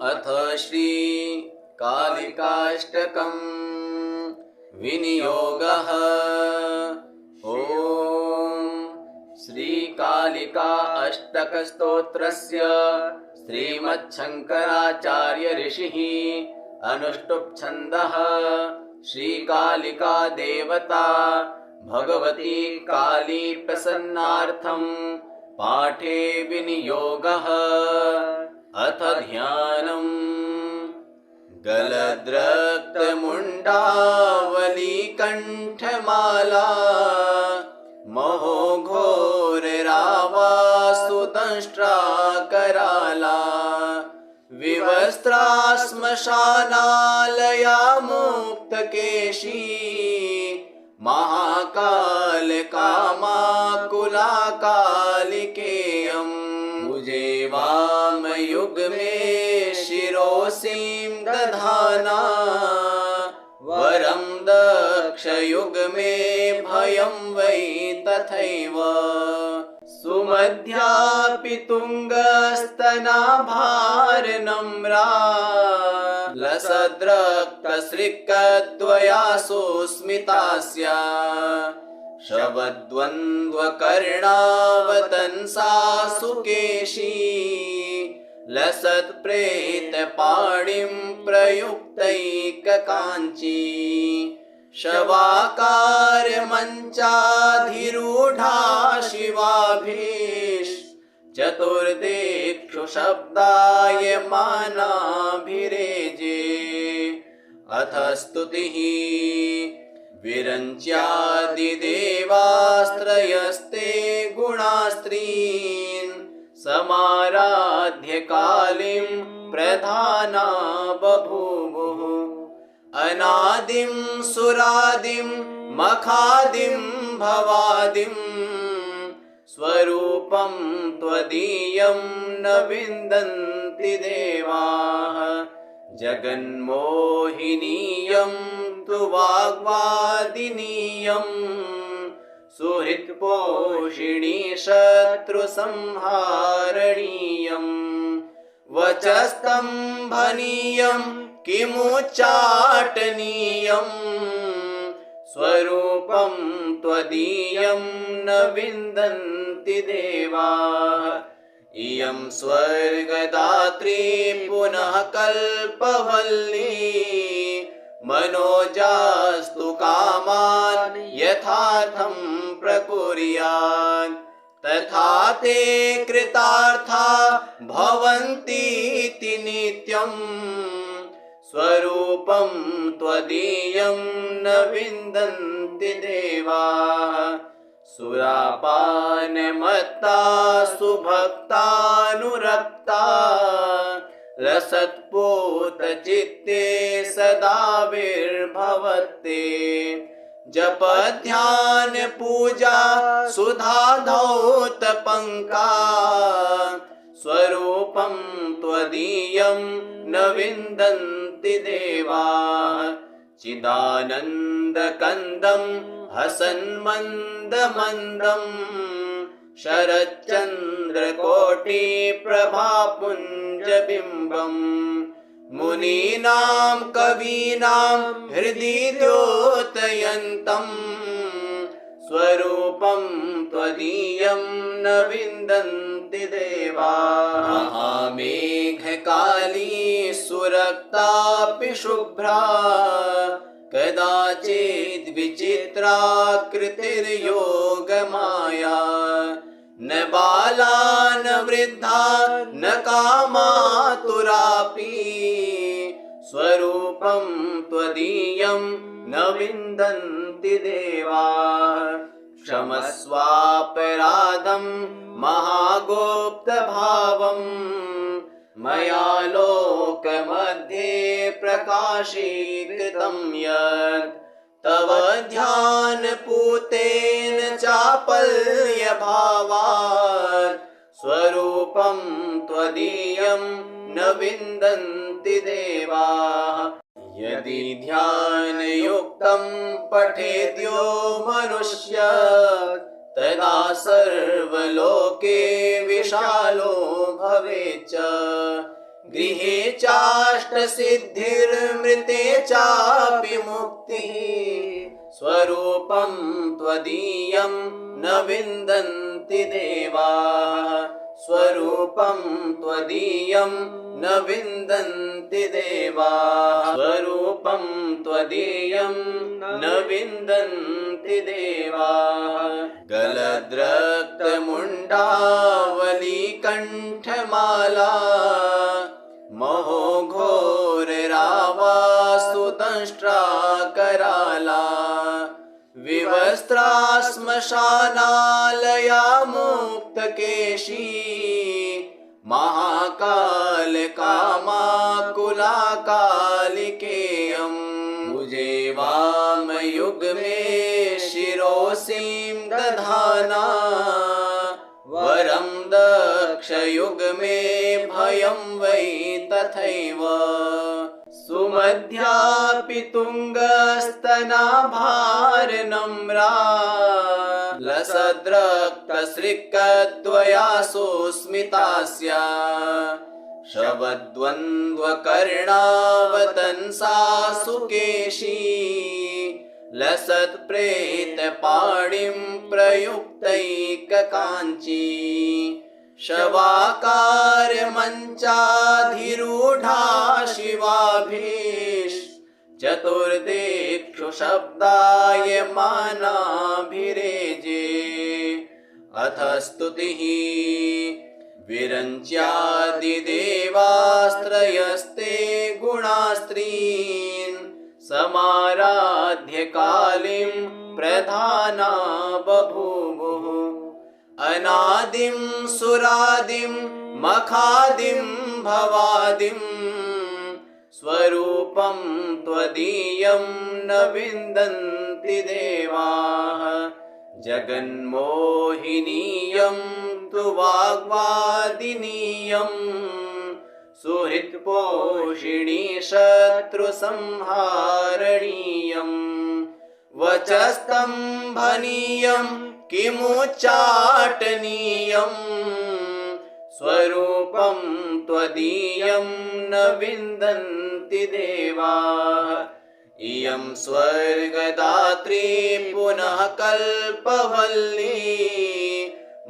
अथ श्री कालिकाष्टकम् विनियोगः। ॐ श्री कालिका अष्टकस्तोत्रस्य श्रीमच्छंकराचार्य ऋषिः अनुष्टुप् छन्दः। श्री कालिका देवता भगवती काली प्रसन्नार्थं पाठे विनियोगः। अथ ध्यानम्। गलद्रक्तमुण्डावली कंठमाला महोघोररावासुदंष्ट्रा कराला विवस्त्रा श्मशानालया मुक्तकेशी महाकाल कामाकुला कालिकेयम् भुजे वामयुग में शिरोसीं दधाना वरं दक्षयुग में भयं वै तथैव सुमध्यापि तुङ्गस्तनाभारनम्रा लसद्रक्तसृक्कद्वया सुस्मितास्या शवद्वन्द्वकर्णावतंसा सुकेशी लसत्प्रेतपाणिं प्रयुक्तैककाञ्ची शवाकारमञ्चाधिरूढा शिवाभीश् चतुर्दिक्षु शब्दायमानाभिरेजे। अथ स्तुतिः। विरञ्च्यादिदेवास्त्रयस्ते गुणास्त्रीन् समाराध्य कालीं प्रधाना बभूवुः अनादिं सुरादिं मखादिं भवादिं स्वरूपं त्वदीयं न विन्दन्ति देवाः जगन्मोहिनीयं तु वाग्वादिनीयं सुहृत्पोषिणी शत्रुसंहारणीयं वचस्तम्भनीयं किमुच्चाटनीयं स्वरूपं त्वदीयं न विन्दन्ति देवाः इयं स्वर्गदात्री पुनः कल्पवल्ली मनोजास्तु कामान् यथार्थं प्रकुर्यात् तथा ते कृतार्था भवन्तीति नित्यम् स्वरूपं त्वदीयं न विन्दन्ति देवाः सुरापानमत्ता सुभक्तानुरक्ता लसत्पूतचित्ते सदा विर्भवते जपध्यान पूजा सुधाधौतपङ्का स्वरूपं त्वदीयं न विन्दन्ति देवाः चिदानन्दकन्दं हसन्मन्दमन्दं शरच्चन्द्रकोटिप्रभापुञ्जबिम्बम् मुनीनां कवीनां हृदि द्योतयन्तं स्वरूपं त्वदीयं न विन्दन्ति देवाः महामेघकाली सुरक्तापि शुभ्रा कदाचिद् विचित्राकृतिर्योगमाया न बाला न वृद्धा न कामातुरापि स्वरूपं त्वदीयं न विन्दन्ति देवाः क्षमस्वापराधं महागुप्तभावं मया लोकमध्ये प्रकाशीकृतं यत् तव ध्यानपूतेन चापल्यभावात् स्वरूपं त्वदीयं न विन्दन्ति देवाः यदि ध्यानयुक्तं पठेद्यो मनुष्य तदा सर्वलोके विशालो भवेच्च गृहे चाष्टसिद्धिर्मृते चापि मुक्तिः स्वरूपं त्वदीयं न विन्दन्ति देवाः स्वरूपं त्वदीयं न विन्दन्ति देवाः स्वरूपं त्वदीयं न विन्दन्ति देवाः गलद्रक्तमुण्डावलीकण्ठमाला महोघोररावास्तुदंष्ट्राकराला विवस्त्रा श्मशानालया मुक्तकेशी महाकालकामाकुलाकालिकेयम् भुजे वामयुग्मे शिरोसीं दधाना वरं दक्षयुग्मे भयं वै तथैव सुमध्यापि तुङ्गस्तनाभारनम्रा लसद्रक्तसृक्कद्वया सुस्मितास्या शवद्वन्द्वकर्णावतंसा सुकेशी लसत्प्रेतपाणिं प्रयुक्तैककाञ्ची शवाकारमञ्चाधिरूढा शिवाभिः चतुर्दिक्षु शब्दायमानाभिरेजे अथ स्तुतिः विरञ्च्यादिदेवास्त्रयस्ते गुणास्त्रीन् समाराध्य कालीं प्रधाना बभूवुः अनादिं सुरादिं मखादिं भवादिं स्वरूपं त्वदीयं न विन्दन्ति देवाः जगन्मोहिनीयं तु वाग्वादिनीयं सुहृत्पोषिणी शत्रुसंहारणीयं वचस्तम्भनीयं किमुच्चाटनीयं स्वरूपं त्वदीयं न विन्दन्ति देवाः इयं स्वर्गदात्री पुनः कल्पवल्ली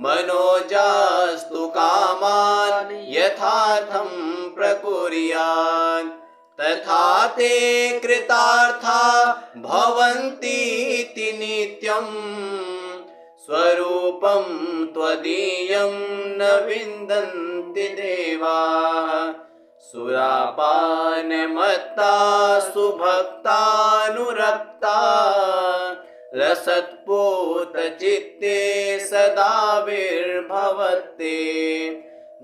मनोजास्तु कामान् यथार्थं प्रकुर्यात् तथा ते कृतार्था भवन्तीति नित्यम् स्वरूपं त्वदीयं न विन्दन्ति देवाः सुरापानमत्ता सुभक्तानुरक्ता लसत्पूतचित्ते सदा विर्भवते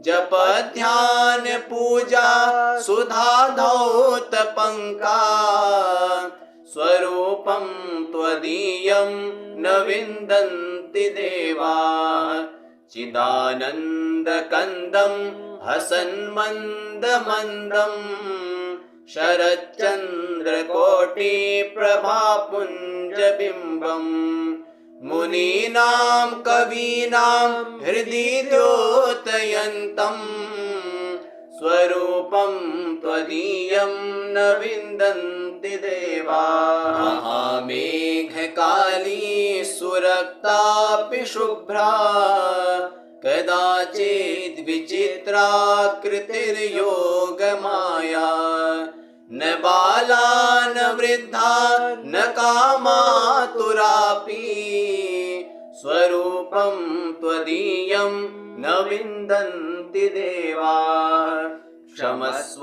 जपध्यानपूजा सुधाधौतपङ्का स्वरूपं त्वदीयं न विन्दन्ति देवाः चिदानन्दकन्दं हसन्मन्दमन्दं शरच्चन्द्रकोटिप्रभापुञ्जबिम्बम् मुनीनां कवीनां हृदि द्योतयन्तं स्वरूपं त्वदीयं न विन्दन्ति देवाः महामेघकाली सुरक्तापि शुभ्रा कदाचिद् विचित्राकृतिर्योगमाया न बाला न वृद्धा न कामातुरापि स्वरूपं त्वदीयं न विन्दन्ति देवाः क्षमस्वापराधं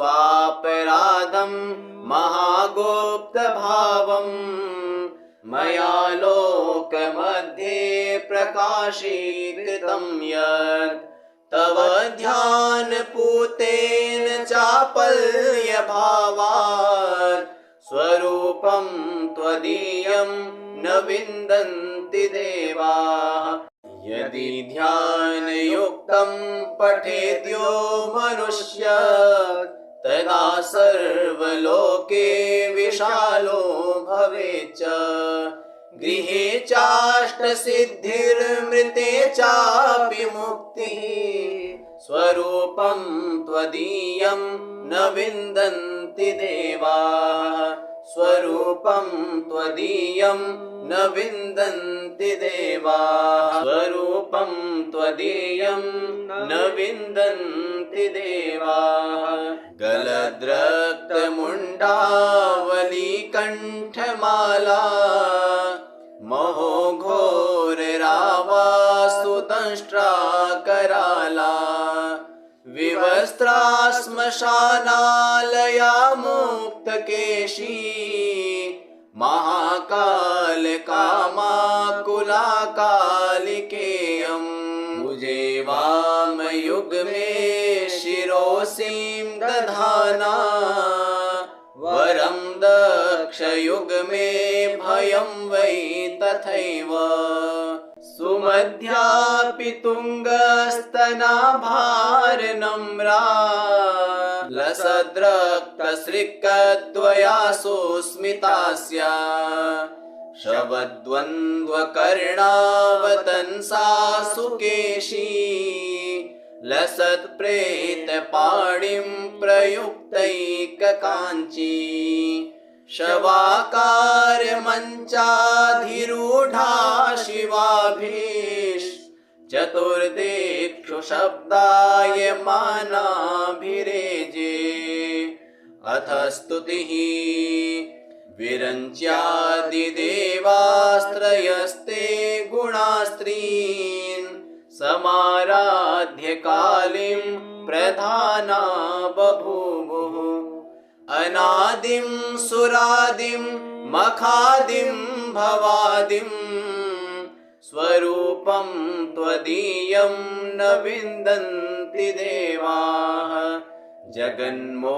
महागुप्तभावं मया लोकमध्ये प्रकाशीकृतं यत् तव ध्यानपूतेन चापल्यभावात् स्वरूपं त्वदीयं न विन्दन्ति देवाः यदि ध्यानयुक्तं पठेद्यो मनुष्य तदा सर्वलोके विशालो भवेच्च गृहे चाष्टसिद्धिर्मृते चापि मुक्तिः स्वरूपं त्वदीयं न विन्दन्ति देवाः स्वरूपं त्वदीयं न विन्दन्ति देवाः स्वरूपं त्वदीयं न विन्दन्ति देवाः गलद्रक्तमुण्डावलीकण्ठमाला महोघोररावास्तुदंष्ट्राकराला विवस्त्रा श्मशानालया मुक्तकेशी महाकालकामाकुलाकालिकेयम् भुजे वामयुग्मे शिरोसीं दधाना वरं दक्षयुग्मे भयं वै तथैव सुमध्यापि तुङ्गस्तनाभारनम्रा लसद्रक्तसृक्कद्वयासु स्मितास्या शवद्वन्द्वकर्णावतंसा सुकेशी लसत्प्रेतपाणिं प्रयुक्तैककाञ्ची शवाकारमञ्चाधिरूढा शिवाभिः चतुर्दिक्षु शब्दायमानाभिरेजे अथ स्तुतिः विरञ्च्यादिदेवास्त्रयस्ते गुणास्त्रीन् समाराध्य कालीं प्रधाना बभूवुः अनादिं सुरादिं मखादिं भवादिं स्वरूपं त्वदीयं न विन्दन्ति देवाः जगन्मोहिनीयं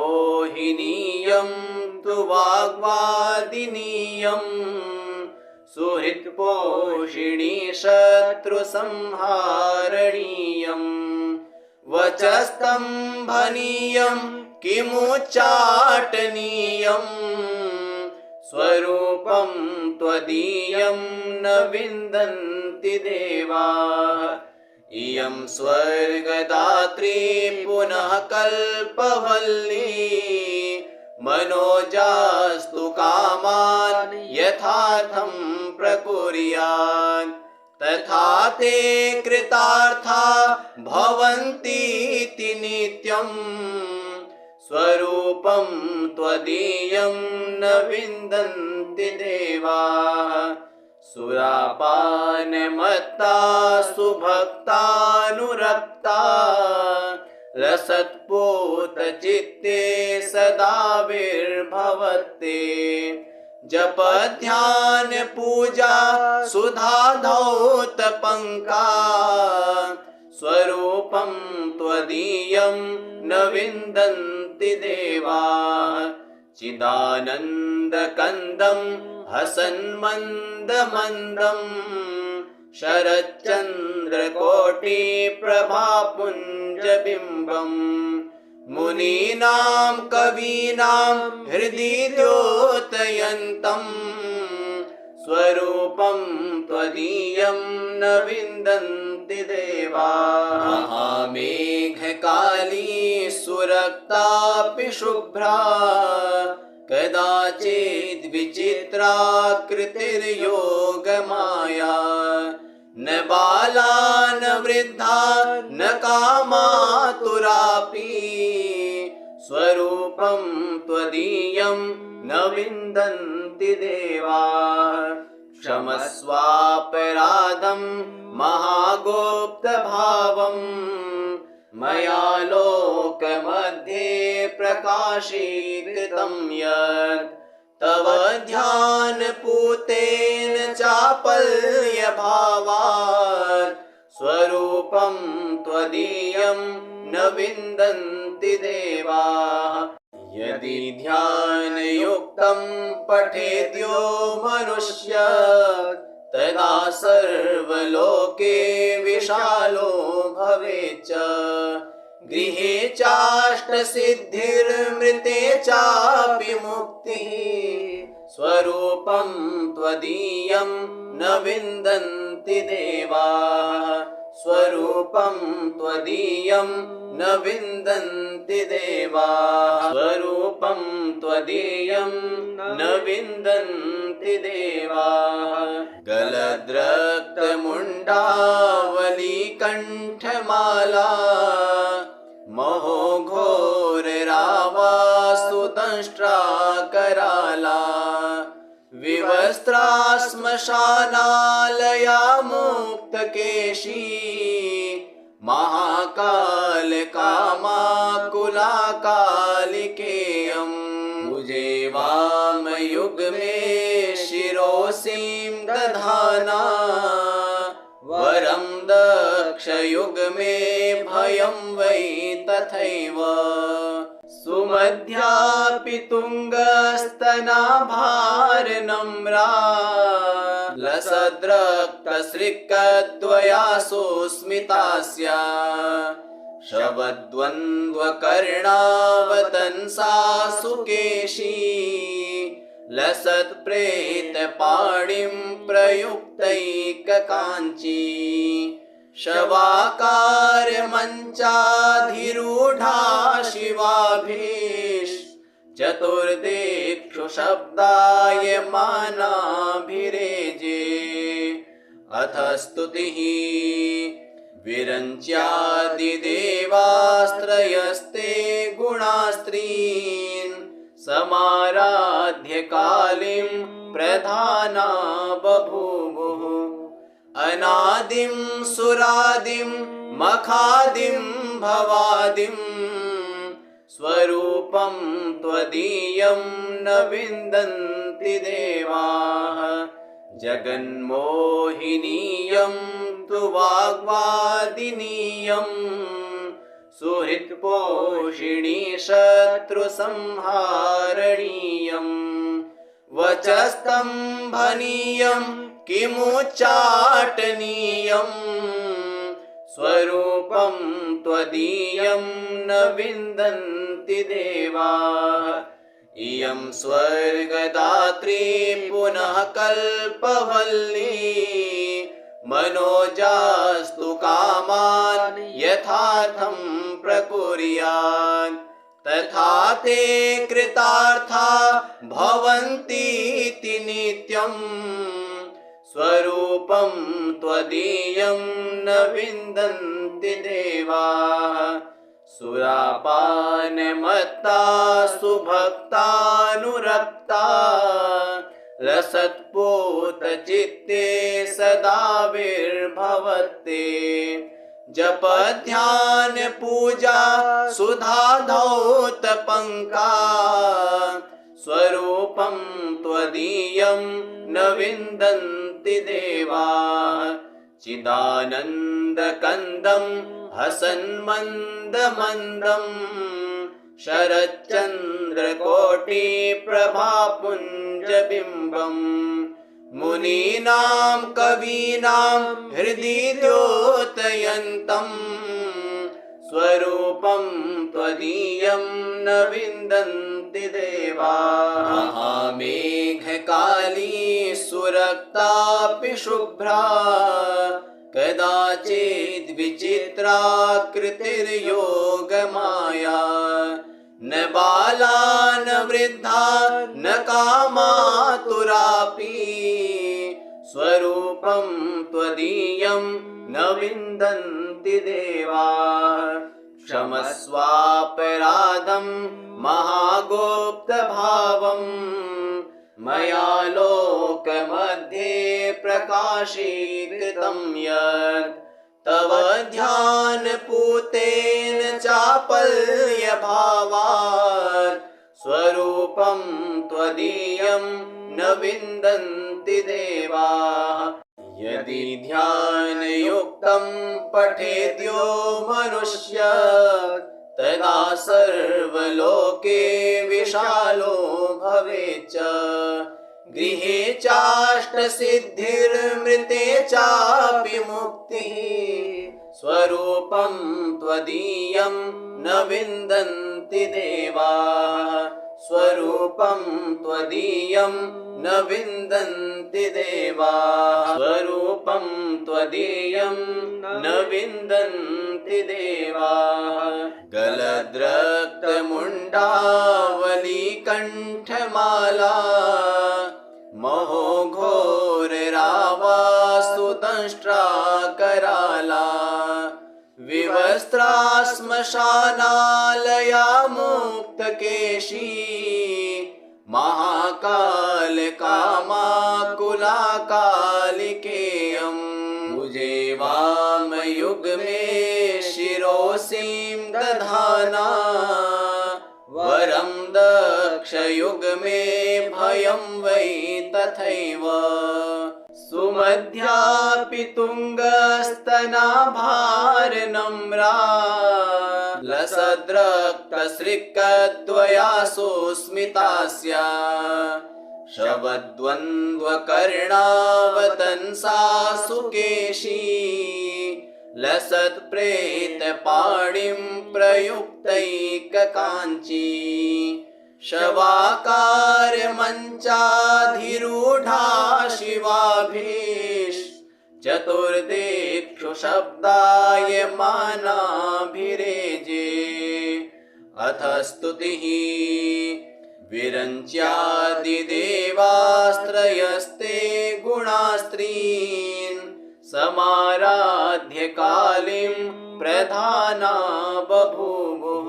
तु वाग्वादिनीयं सुहृत्पोषिणी शत्रुसंहारणीयं वचस्तम्भनीयं किमुच्चाटनीयं स्वरूपं त्वदीयं न विन्दन्ति देवाः इयं स्वर्गदात्री पुनः कल्पवल्ली मनोजास्तु कामान् यथार्थं प्रकुर्यात् तथा ते कृतार्था भवन्तीति नित्यम् स्वरूपं त्वदीयं न विन्दन्ति देवाः सुरापानमत्ता सुभक्तानुरक्ता लसत्पूतचित्ते सदा विर्भवते जपध्यानपूजा सुधाधौतपङ्का स्वरूपं त्वदीयं न विन्दन्ति देवाः चिदानन्दकन्दं हसन्मन्दमन्दं शरच्चन्द्रकोटिप्रभापुञ्जबिम्बम् मुनीनां कवीनां हृदि द्योतयन्तं स्वरूपं त्वदीयं न विन्दन्ति देवाः महामेघकाली सुरक्तापि शुभ्रा कदाचिद्विचित्राकृतिर्योगमाया न बाला न वृद्धा न कामातुरापि स्वरूपं त्वदीयं न विन्दन्ति देवाः क्षमस्वापराधं महागोप्तभावम् मया लोकमध्ये प्रकाशीकृतं यत् तव ध्यानपूतेन चापल्यभावात् स्वरूपं त्वदीयं न विन्दन्ति देवाः यदि ध्यानयुक्तं पठेद्यो मनुष्य तदा सर्वलोके विशालो भवेच्च गृहे चाष्टसिद्धिर्मृते चापि मुक्तिः स्वरूपं त्वदीयं न विन्दन्ति देवाः स्वरूपं त्वदीयं न विन्दन्ति देवाः स्वरूपं त्वदीयं न विन्दन्ति देवाः गलद्रक्तमुण्डावलीकण्ठमाला महोघोररावास्तुदंष्ट्राकराला विवस्त्रा श्मशानालया मुक्तकेशी महाकालकामाकुलाकालिकेयम् भुजे वामयुग्मे शिरोसीं दधाना वरं दक्षयुग्मे भयं वै तथैव सुमध्यापि तुङ्गस्तनाभारनम्रा लसद्रक्तसृक्कद्वयासु स्मितास्या शवद्वन्द्वकर्णावतंसा सुकेशी लसत्प्रेतपाणिं प्रयुक्तैककाञ्ची शवाकारमञ्चाधिरूढा शिवाभिः चतुर्दिक्षु शब्दायमानाभिरेजे अथ स्तुतिः विरञ्च्यादिदेवास्त्रयस्ते गुणास्त्रीन् समाराध्य कालीं प्रधाना बभूवुः अनादिं सुरादिं मखादिं भवादिं स्वरूपं त्वदीयं न विन्दन्ति देवाः जगन्मोहिनीयं तु वाग्वादिनीयं सुहृत्पोषिणी शत्रुसंहारणीयं वचस्तम्भनीयं किमुच्चाटनीयं स्वरूपं त्वदीयं न विन्दन्ति देवाः इयं स्वर्गदात्री पुनः कल्पवल्ली मनोजास्तु कामान् यथार्थं प्रकुर्यात् तथा ते कृतार्था भवन्तीति नित्यम् स्वरूपं त्वदीयं न विन्दन्ति देवाः सुरापानमत्ता सुभक्तानुरक्ता लसत्पूतचित्ते सदा विर्भवते जपध्यानपूजा सुधाधौतपङ्का स्वरूपं त्वदीयं न विन्दन्ति देवाः चिदानन्दकन्दं हसन्मन्दमन्दं शरच्चन्द्रकोटिप्रभापुञ्जबिम्बं मुनीनां कवीनां हृदि द्योतयन्तं स्वरूपं त्वदीयं न विन्दन्ति देवाः महामेघकाली सुरक्तापि शुभ्रा कदाचिद् विचित्राकृतिर्योगमाया न बाला न वृद्धा न कामातुरापि स्वरूपं त्वदीयं न विन्दन्ति देवाः क्षमस्वापराधं महागुप्तभावं मया लोकमध्ये प्रकाशीकृतं यत् तव ध्यानपूतेन चापल्यभावात् स्वरूपं त्वदीयं न विन्दन्ति देवाः यदि ध्यानयुक्तं पठेद्यो मनुष्य तदा सर्वलोके विशालो भवेच्च गृहे चाष्टसिद्धिर्मृते चापि मुक्तिः स्वरूपं त्वदीयं न विन्दन्ति देवाः स्वरूपं त्वदीयं न विन्दन्ति देवाः स्वरूपं त्वदीयं न विन्दन्ति देवाः गलद्रक्तमुण्डावलीकण्ठमाला महोघोररावास्तुदंष्ट्राकराला विवस्त्रा श्मशानालया मुक्तकेशी महाकालकामाकुलाकालिकेयम् भुजे वामयुग्मे शिरोसीं दधाना वरं दक्षयुग्मे भयं वै तथैव सुमध्यापि तुङ्गस्तनाभारनम्रा लसद्रक्तसृक्कद्वयासु स्मितास्या शवद्वन्द्वकर्णावतंसा सुकेशी लसत्प्रेतपाणिं प्रयुक्तैककाञ्ची शवाकारमञ्चाधिरूढा शिवाभिः चतुर्दिक्षु शब्दायमानाभिरेजे अथ स्तुतिः विरञ्च्यादिदेवास्त्रयस्ते गुणास्त्रीन् समाराध्य कालीं प्रधाना बभूवुः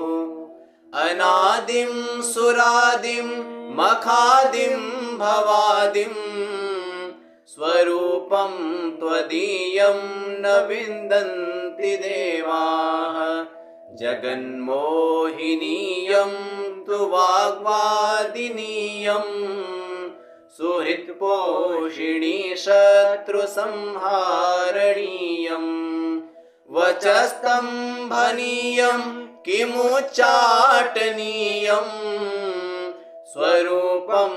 अनादिं सुरादिं मखादिं भवादिं स्वरूपं त्वदीयं न विन्दन्ति देवाः जगन्मोहिनीयं तु वाग्वादिनीयं सुहृत्पोषिणी शत्रुसंहारणीयं वचस्तम्भनीयं किमुच्चाटनीयं स्वरूपं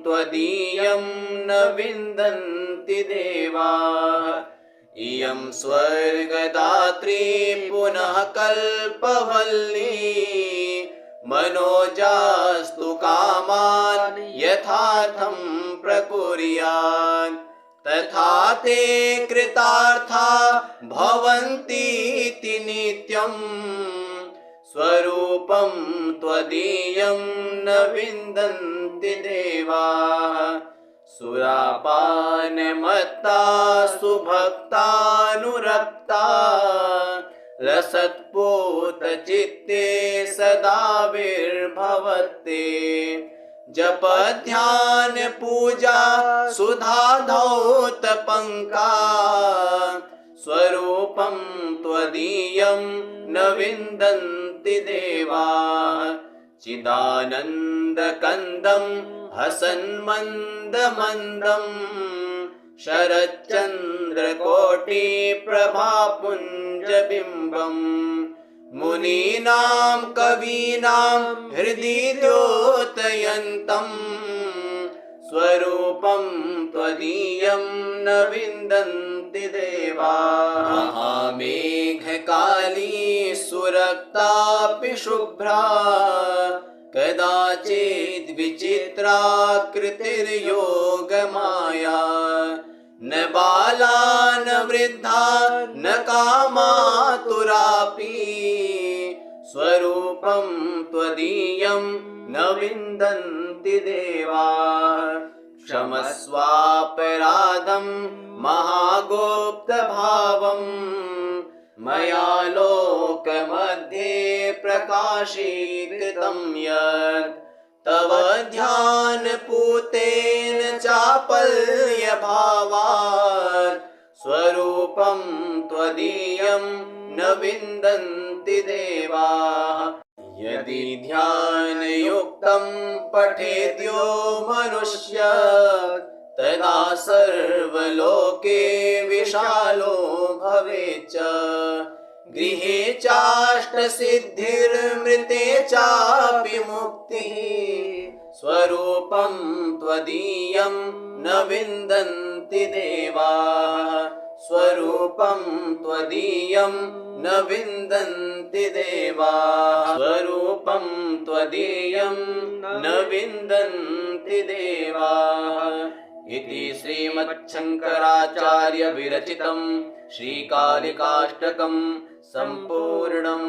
त्वदीयं न विन्दन्ति देवाः इयं स्वर्गदात्री पुनः कल्पवल्ली मनोजास्तु कामान् यथार्थं प्रकुर्यात् तथा ते कृतार्था भवन्तीति नित्यम् स्वरूपं त्वदीयं न विन्दन्ति देवाः सुरापानमत्ता सुभक्तानुरक्ता लसत्पूतचित्ते सदा विर्भवते जपध्यानपूजा सुधाधौतपङ्का स्वरूपं त्वदीयं न विन्दन्ति देवाः चिदानन्दकन्दं हसन्मन्दमन्दं शरच्चन्द्रकोटिप्रभापुञ्जबिम्बम् मुनीनां कवीनां हृदि द्योतयन्तं स्वरूपं त्वदीयं न विन्दन्ति देवाः महामेघकाली सुरक्तापि शुभ्रा कदाचिद्विचित्राकृतिर्योगमाया न बाला न वृद्धा न कामातुरापि स्वरूपं त्वदीयं न विन्दन्ति देवाः क्षमस्वापराधं महागुप्तभावं मया लोकमध्ये प्रकाशीकृतं यत् तव ध्यानपूतेन चापल्यभावात् स्वरूपं त्वदीयं न विन्दन्ति देवाः यदि ध्यानयुक्तं पठेद्यो मनुष्य तदा सर्वलोके विशालो भवेच्च गृहे चाष्टसिद्धिर्मृते चापि मुक्तिः स्वरूपं त्वदीयं न विन्दन्ति देवाः स्वरूपं त्वदीयं न विन्दन्ति देवाः स्वरूपं त्वदीयं न विन्दन्ति देवाः इति श्रीमच्छङ्कराचार्य विरचितं श्रीकालिकाष्टकं सम्पूर्णम्।